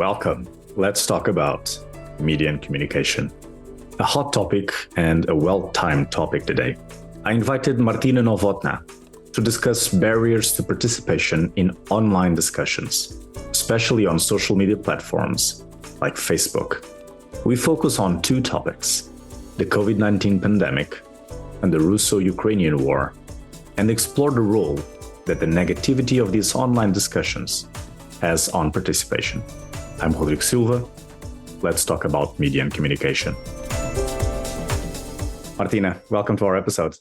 Welcome. Let's talk about media and communication. A hot topic and a well-timed topic today. I invited Martina Novotná to discuss barriers to participation in online discussions, especially on social media platforms like Facebook. We focus on two topics, the COVID-19 pandemic and the Russo-Ukrainian war, and explore the role that the negativity of these online discussions has on participation. I'm Rodrigo Silva. Let's talk about media and communication. Martina, welcome to our episode.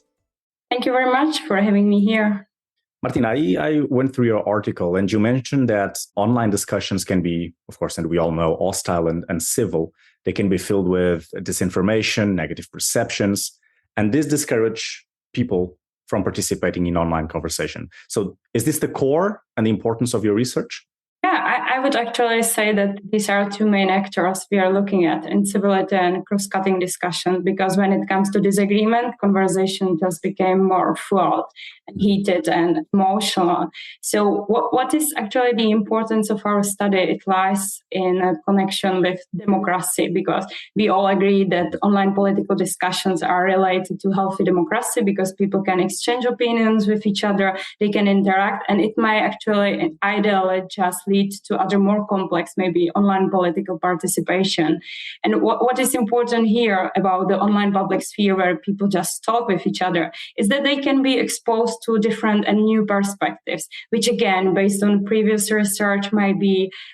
Thank you very much for having me here. Martina, I went through your article and you mentioned that online discussions can be, of course, and we all know, hostile and civil. They can be filled with disinformation, negative perceptions, and this discourage people from participating in online conversation. So is this the core and the importance of your research? Yeah, I would actually say that these are two main actors we are looking at in civility and cross-cutting discussion, because when it comes to disagreement, conversation just became more flawed and heated and emotional. So what is actually the importance of our study? It lies in a connection with democracy, because we all agree that online political discussions are related to healthy democracy because people can exchange opinions with each other, they can interact, and it might actually ideally just lead to other more complex, maybe online political participation. And what is important here about the online public sphere where people just talk with each other is that they can be exposed to different and new perspectives, which again, based on previous research, may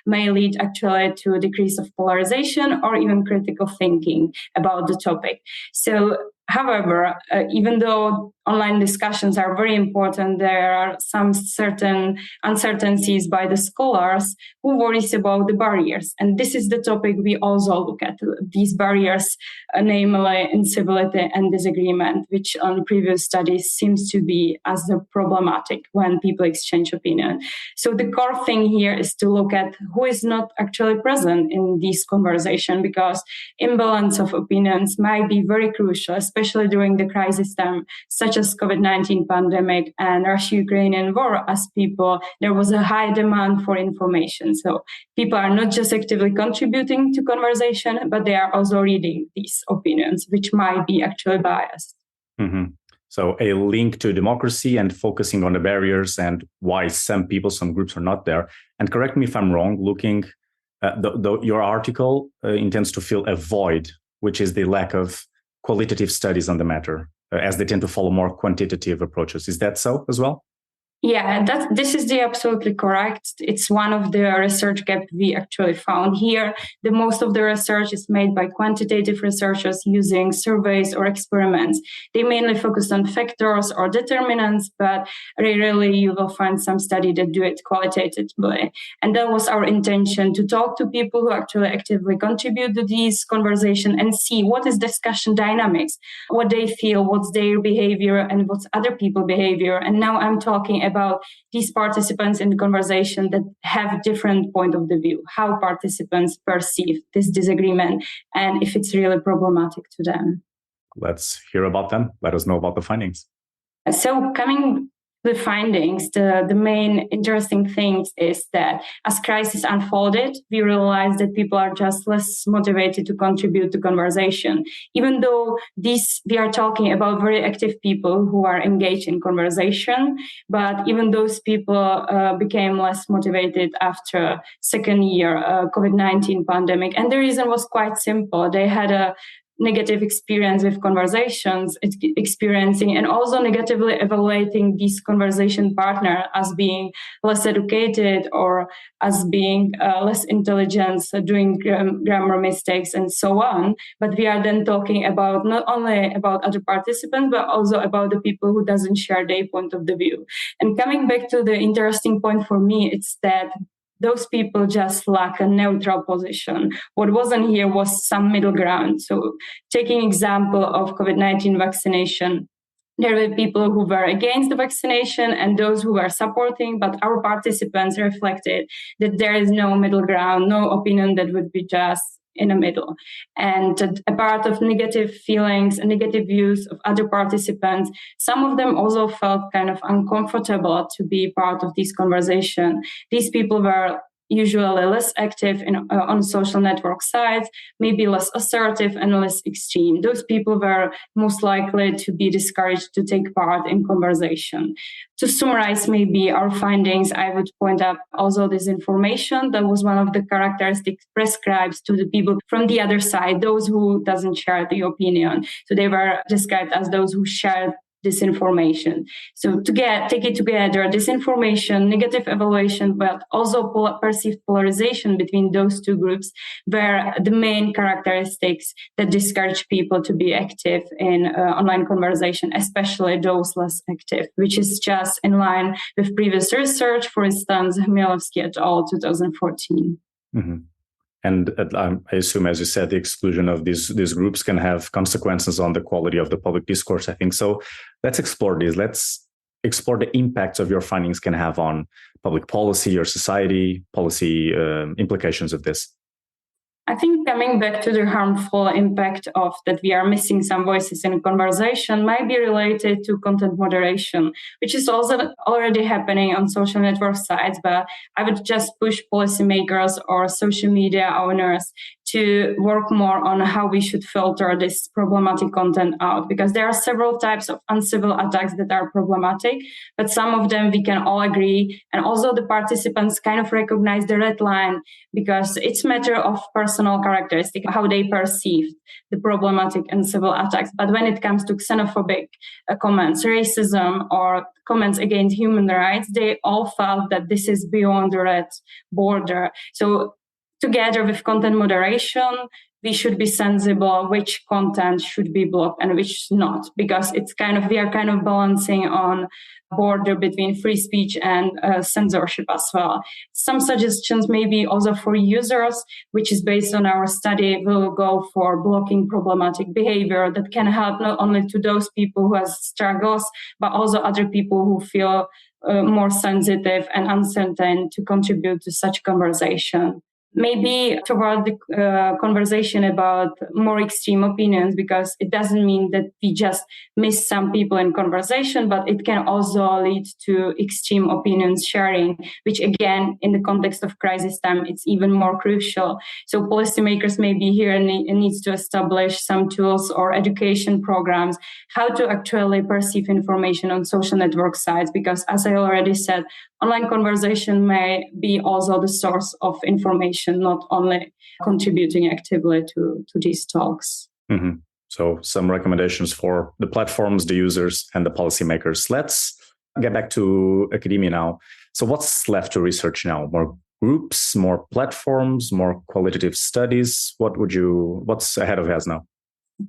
lead actually to a decrease of polarization or even critical thinking about the topic. So however, even though online discussions are very important, there are some certain uncertainties by the scholars who worries about the barriers. And this is the topic we also look at, these barriers, namely incivility and disagreement, which on previous studies seems to be as problematic when people exchange opinion. So the core thing here is to look at who is not actually present in this conversation, because imbalance of opinions might be very crucial, especially during the crisis time, such as COVID-19 pandemic and Russia-Ukrainian war, as there was a high demand for information. So people are not just actively contributing to conversation, but they are also reading these opinions, which might be actually biased. Mm-hmm. So a link to democracy and focusing on the barriers and why some people, some groups are not there. And correct me if I'm wrong, looking, your article intends to fill a void, which is the lack of qualitative studies on the matter, as they tend to follow more quantitative approaches. Is that so as well? Yeah, this is absolutely correct. It's one of the research gaps we actually found here. The most of the research is made by quantitative researchers using surveys or experiments. They mainly focus on factors or determinants, but rarely you will find some study that do it qualitatively. And that was our intention, to talk to people who actually actively contribute to these conversation and see what is discussion dynamics, what they feel, what's their behavior, and what's other people's behavior. And now I'm talking about these participants in the conversation that have different point of the view, how participants perceive this disagreement, and if it's really problematic to them. Let's hear about them. Let us know about the findings. So coming to the findings, the main interesting things is that as crisis unfolded, we realized that people are just less motivated to contribute to conversation, even though we are talking about very active people who are engaged in conversation, but even those people became less motivated after second year COVID-19 pandemic. And the reason was quite simple. They had a negative experience with conversations, experiencing and also negatively evaluating this conversation partner as being less educated or as being less intelligent, doing grammar mistakes and so on. But we are then talking about not only about other participants, but also about the people who doesn't share their point of the view. And coming back to the interesting point for me, it's that those people just lack a neutral position. What wasn't here was some middle ground. So taking example of COVID-19 vaccination, there were people who were against the vaccination and those who were supporting, but our participants reflected that there is no middle ground, no opinion that would be just in the middle. And a part of negative feelings and negative views of other participants, some of them also felt kind of uncomfortable to be part of this conversation. These people were usually less active on social network sites, maybe less assertive and less extreme. Those people were most likely to be discouraged to take part in conversation. To summarize maybe our findings, I would point out also disinformation. That was one of the characteristics prescribed to the people from the other side, those who doesn't share the opinion. So they were described as those who shared disinformation. So take it together, disinformation, negative evaluation, but also perceived polarization between those two groups were the main characteristics that discourage people to be active in online conversation, especially those less active, which is just in line with previous research, for instance, Chmielewski et al. 2014. Mm-hmm. And I assume, as you said, the exclusion of these groups can have consequences on the quality of the public discourse, I think. So let's explore this. Let's explore the impacts of your findings can have on public policy or society policy implications of this. I think coming back to the harmful impact of that we are missing some voices in conversation might be related to content moderation, which is also already happening on social network sites. But I would just push policymakers or social media owners to work more on how we should filter this problematic content out, because there are several types of uncivil attacks that are problematic, but some of them we can all agree. And also the participants kind of recognize the red line, because it's a matter of personal characteristic, how they perceive the problematic and civil attacks. But when it comes to xenophobic comments, racism, or comments against human rights, they all felt that this is beyond the red border. So together with content moderation, we should be sensible which content should be blocked and which not, because we are kind of balancing on border between free speech and censorship as well. Some suggestions maybe also for users, which is based on our study, will go for blocking problematic behavior that can help not only to those people who have struggles, but also other people who feel more sensitive and uncertain to contribute to such conversation. Maybe toward the conversation about more extreme opinions, because it doesn't mean that we just miss some people in conversation, but it can also lead to extreme opinions sharing, which again, in the context of crisis time, it's even more crucial. So policymakers maybe here needs to establish some tools or education programs, how to actually perceive information on social network sites, because as I already said, online conversation may be also the source of information, not only contributing actively to these talks. Mm-hmm. So some recommendations for the platforms, the users, and the policymakers. Let's get back to academia now. So what's left to research now? More groups, more platforms, more qualitative studies? What's ahead of us now?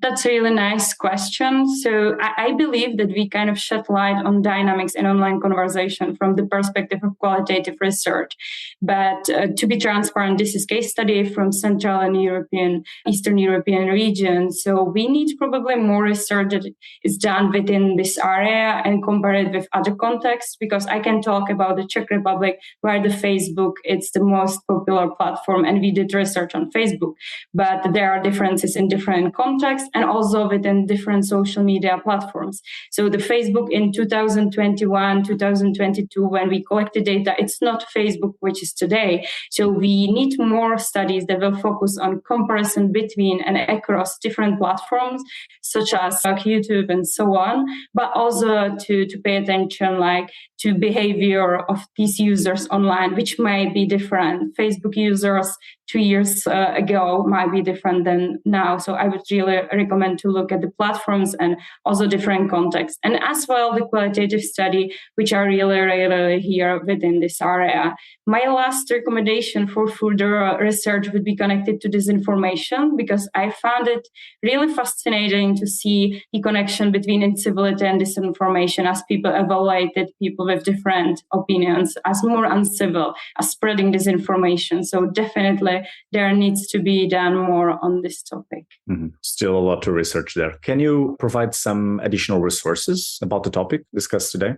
That's a really nice question. So I believe that we kind of shed light on dynamics in online conversation from the perspective of qualitative research. But to be transparent, this is case study from Central and Eastern European region. So we need probably more research that is done within this area and compare it with other contexts, because I can talk about the Czech Republic, where the Facebook, it's the most popular platform, and we did research on Facebook. But there are differences in different contexts, and also within different social media platforms. So the Facebook in 2021, 2022, when we collected data, it's not Facebook, which is today. So we need more studies that will focus on comparison between and across different platforms, such as YouTube and so on, but also to pay attention to behavior of these users online, which might be different. Facebook users 2 years ago might be different than now. So I would really recommend to look at the platforms and also different contexts. And as well, the qualitative study, which are really here within this area. My last recommendation for further research would be connected to disinformation, because I found it really fascinating to see the connection between incivility and disinformation as people evaluated people with different opinions as more uncivil, as spreading disinformation. So definitely there needs to be done more on this topic. Mm-hmm. Still a lot to research there. Can you provide some additional resources about the topic discussed today?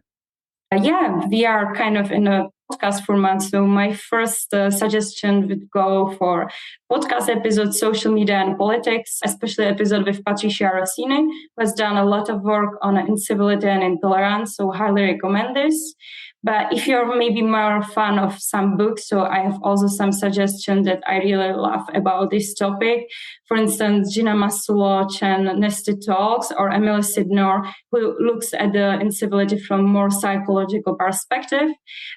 Yeah, we are kind of in a podcast format. So my first suggestion would go for podcast episode, social media and politics, especially episode with Patricia Rossini, who has done a lot of work on incivility and intolerance. So highly recommend this. But if you're maybe more fan of some books, so I have also some suggestions that I really love about this topic. For instance, Gina Masuloc and Nesty Talks, or Emily Sidnor, who looks at the incivility from more psychological perspective.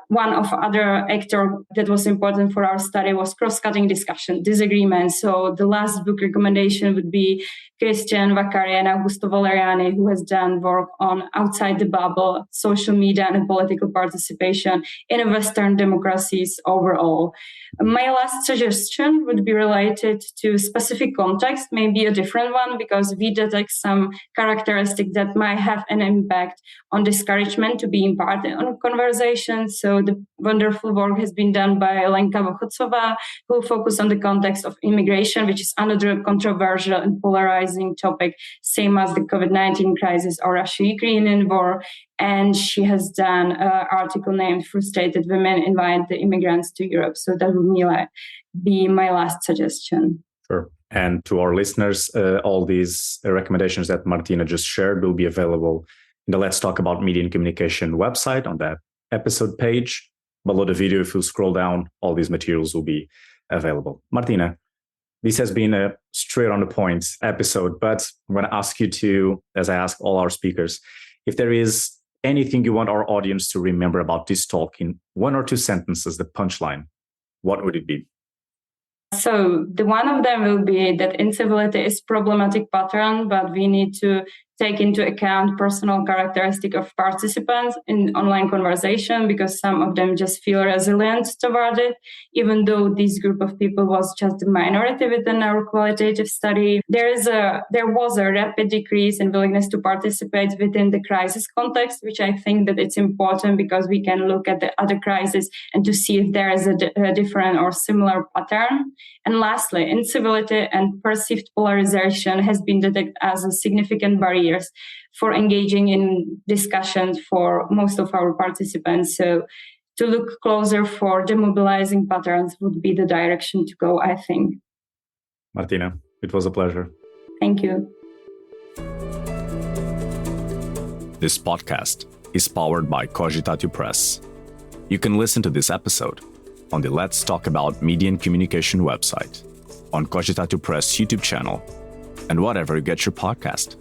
One of other actor that was important for our study was cross-cutting discussion, disagreement. So the last book recommendation would be Christian Vaccari and Augusto Valeriani, who has done work on outside the bubble, social media and political participation in Western democracies overall. My last suggestion would be related to specific context, maybe a different one, because we detect some characteristics that might have an impact on discouragement to being part of conversations. So the wonderful work has been done by Lenka Vochotsova, who focused on the context of immigration, which is another controversial and polarizing topic, same as the COVID-19 crisis or Russia-Ukrainian war. And she has done an article named Frustrated Women Invite the Immigrants to Europe. So that would be my last suggestion. Sure. And to our listeners, all these recommendations that Martina just shared will be available in the Let's Talk About Media and Communication website on that episode page. Below the video, if you scroll down, all these materials will be available. Martina, this has been a straight on the point episode, but I'm going to ask you to, as I ask all our speakers, if there is anything you want our audience to remember about this talk in 1 or 2 sentences, the punchline, what would it be? So the one of them will be that incivility is problematic pattern, but we need to take into account personal characteristic of participants in online conversation, because some of them just feel resilient toward it, even though this group of people was just the minority within our qualitative study. There was a rapid decrease in willingness to participate within the crisis context, which I think that it's important because we can look at the other crises and to see if there is a different or similar pattern. And lastly, incivility and perceived polarization has been detected as a significant barriers for engaging in discussions for most of our participants. So to look closer for demobilizing patterns would be the direction to go, I think. Martina, it was a pleasure. Thank you. This podcast is powered by Cogitatu Press. You can listen to this episode on the Let's Talk About Media and Communication website, on Cogitatu Press YouTube channel, and whatever you get your podcast.